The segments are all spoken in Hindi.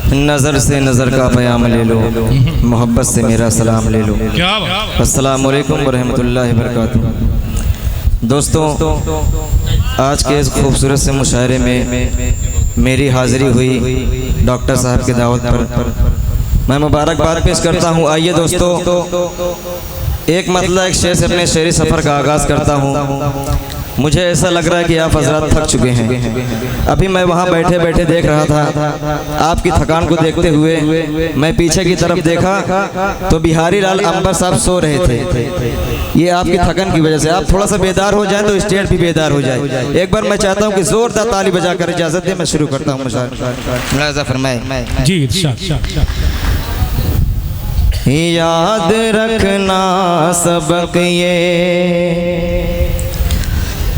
नज़र से नज़र का पयाम ले लो, मोहब्बत से मेरा सलाम ले लो। अस्सलामु अलैकुम वरहमतुल्लाहि वबरकातुहू। दोस्तों, आज के इस खूबसूरत से मुशायरे में मेरी हाज़िरी हुई डॉक्टर साहब की दावत पर मैं मुबारकबाद पेश करता हूँ। आइए दोस्तों, एक मतलब एक शेर से अपने शेरी सफ़र का आगाज़ करता हूँ। मुझे ऐसा लग रहा है कि आप हजरात थक चुके हैं। अभी मैं वहाँ बैठे बैठे देख रहा था, आपकी थकान को देखते हुए मैं पीछे की तरफ देखा तो बिहारी लाल अंबर साहब सो रहे थे। ये आपकी थकान की वजह से। आप थोड़ा सा बेदार हो जाए तो स्टेज भी बेदार हो जाए। एक बार मैं चाहता हूँ कि जोरदार ताली बजाकर इजाज़त दे, मैं शुरू करता हूँ। मुलाज़ा फरमाए जी। याद रखना सबक ये,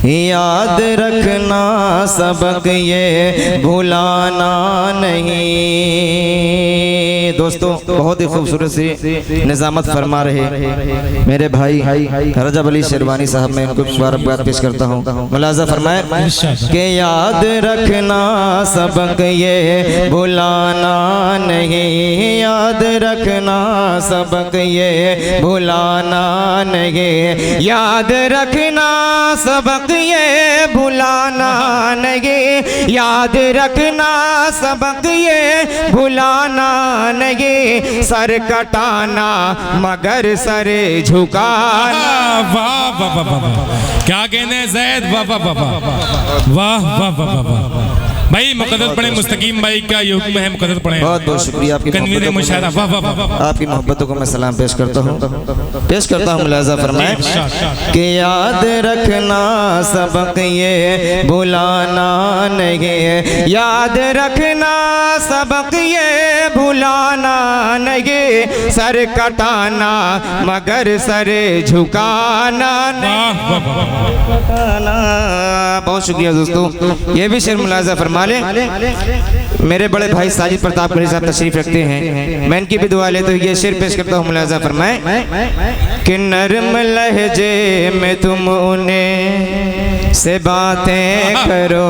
याद रखना सबक ये, भुलाना नहीं। दोस्तों, बहुत ही खूबसूरत सी निज़ामत फरमा रहे मेरे भाई रजब अली शेरवानी साहब, मैं उनको मुबारकबाद पेश करता हूँ। मुलाज़ा फरमाए कि याद रखना सबक ये, भुलाना नहीं। याद रखना सबक ये, भुलाना नहीं। याद रखना सबक ये, भुलाना नहीं। याद रखना सबक ये, भुलाना नहीं। सर कटाना मगर सर झुकाना। वाह वाह वाह वाह, क्या कहने हैं ज़ैद, वाह वाह वाह वाह वाह वाह वाह। भाई मुक़द्दस पढ़े, मुस्तकीम भाई का ये हुक्म है, मुक़द्दस पढ़े। बहुत बहुत शुक्रिया आपकी कन्वीनर मुशायरा, वाह वाह वाह। आपकी मोहब्बतों को मैं सलाम पेश करता हूँ। मुलाज़ा फरमाए कि याद रखना सबक ये, भुलाना नहीं। याद रखना सबक ये, भुलाना नहीं। सर कटाना मगर सर झुकाना नहीं। बहुत शुक्रिया दोस्तों। ये भी शेर मुलाज़ा फरमा ले। मेरे बड़े भाई साजिद प्रताप खड़ी साहब तशरीफ रखते हैं, मैं इनकी भी दुआ लेते हुए ये शेर पेश करता हूँ। मुलाज़ा फरमाए कि नरम लहजे में तुम उन्हें से बातें करो,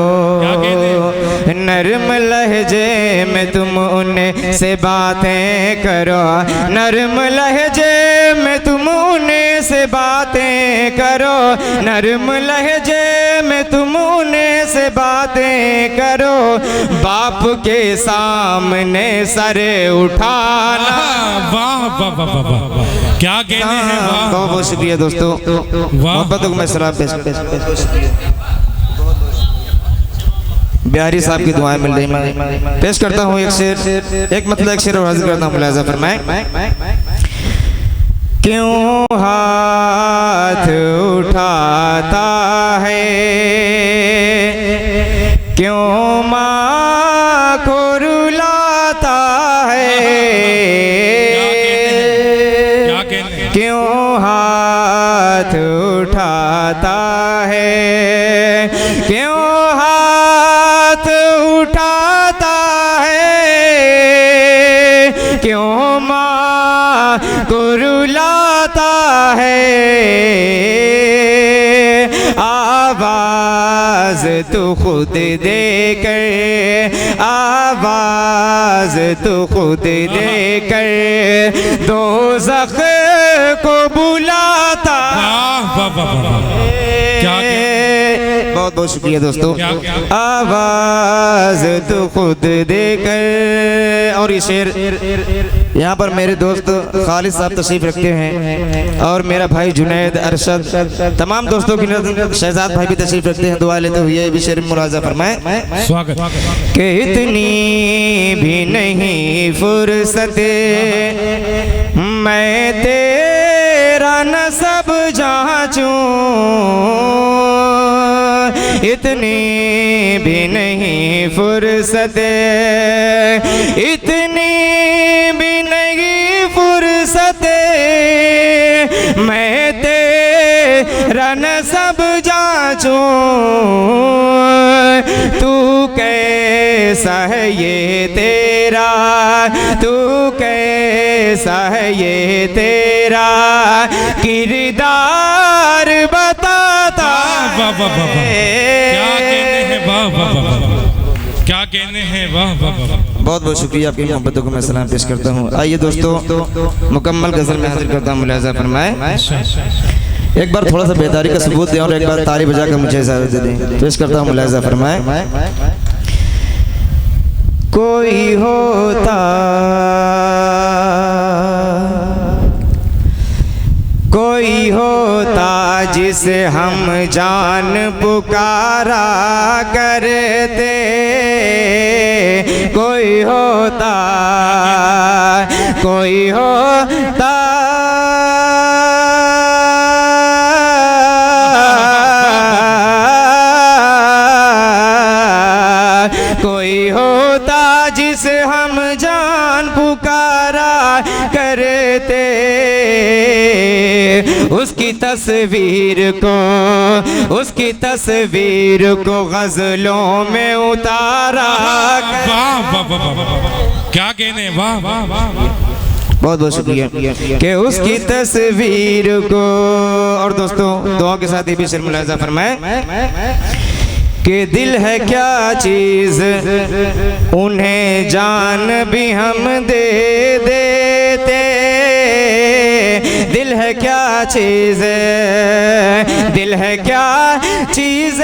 नरम लहजे में तुम उन्हें से बातें करो। नरम लहजे में तुम उन्हें से बातें करो। नरम लहजे में तुम उन्हें से बातें करो। बाप के सामने सर उठाना। वाह वाह वाह वाह, क्या कहने हैं। बहुत बहुत शुक्रिया दोस्तों, मोहब्बतों को मैं सलाम पेश बिहारी साहब की दुआएं मिल रही। मैं पेश करता हूँ एक शेर, एक मतलब एक शेर और हाजिर करता हूँ। मुलाज़ा फरमाए क्यों हाथ उठाता है, क्यों माँ को रुलाता है। क्यों हाथ उठाता है, क्यों हाथ उठाता है। क्यों माँ को रुलाता है। आवाज़ तू खुद देकर, आवाज़ तू खुद देकर, दोज़ख को बुलाता। बहुत बहुत शुक्रिया दोस्तों। आवाज़ तू खुद देकर। और ये शेर यहाँ पर मेरे दोस्त खालिद साहब तशरीफ रखते हैं और मेरा भाई जुनैद, अरशद, तमाम दोस्तों की शहजाद भाई भी तशरीफ रखते हैं। दुआ लेते हुए भी शेर मुलाज़ा फरमाए स्वागत कि इतनी भी नहीं फुर्सत मैं तेरा नसब जांचूं। इतनी भी नहीं फुर्सत, इतनी भी नहीं फुर्सत मैं तेरा नसब जांचूं। तू कैसा है ये तेरा, तू कैसा है ये तेरा किरदार बताता। वाह वाह वाह, क्या कहने हैं, वाह वाह वाह, क्या कहने हैं, वाह वाह वाह। बहुत बहुत शुक्रिया, आपकी मोहब्बतों को मैं सलाम पेश करता हूँ। आइए दोस्तों मुकम्मल गजल में हाजिर करता हूँ, मुलाहिज़ा फरमाएं। एक बार थोड़ा सा बेदारी का सबूत दें और एक बार ताली बजा कर मुझे इजाज़त दे दें। पेश करता हूँ, मुलाहिज़ा फरमाएं। कोई होता जिसे हम जान पुकारा करते, कोई होता कोई होता जिसे हम जान पुकारा करते, उसकी तस्वीर को गजलों में उतारा। वाह वाह वाह वाह, क्या कहने, वाह वाह वाह। बहुत बहुत शुक्रिया कि उसकी तस्वीर को। और दोस्तों दुआ के साथ ये भी शेर मुलाहिज़ा फरमाएं कि दिल है क्या चीज़ उन्हें जान भी हम दे देते, दिल है क्या चीज़, दिल है क्या चीज़,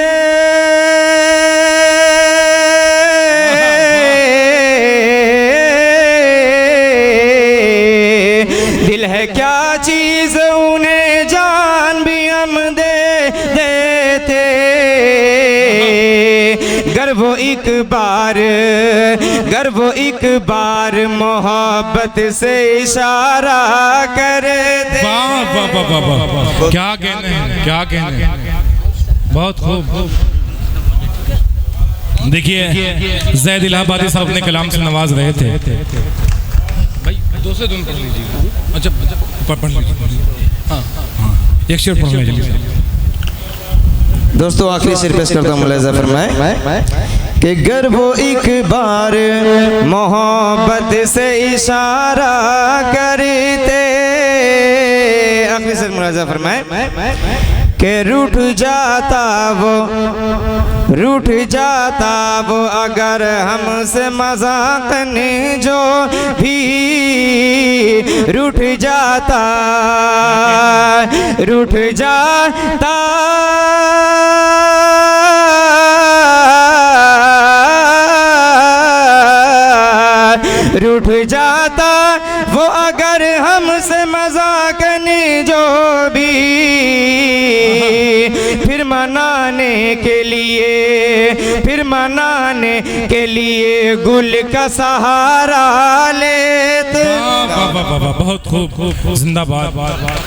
दिल है क्या चीज़ उन्हें जान भी हम दे देते, गर वो एक बार मोहब्बत से इशारा कर दे। वाह वाह वाह वाह वाह, क्या कहने हैं, क्या कहने हैं, बहुत खूब। देखिए ज़ैद इलाहाबादी साहब ने कलाम से नवाज रहे थे। भाई दूसरे धुन पढ़ लीजिए। अच्छा पढ़ लीजिए, हाँ एक शेर पढ़ लीजिए। दोस्तों आखिरी शेर पेश करता हूँ, मुलाहिज़ा फरमाएं कि गर वो एक बार मोहब्बत से इशारा करते, आखिरी शेर मुलाहिज़ा फरमाएं कि रूठ जाता वो अगर हमसे मज़ाक़न जो भी, रूठ जाता रूठ जाता वो अगर हमसे मज़ाक़न जो भी, फिर मनाने के लिए गुल का सहारा लेते। बहुत खूब, जिंदाबाद।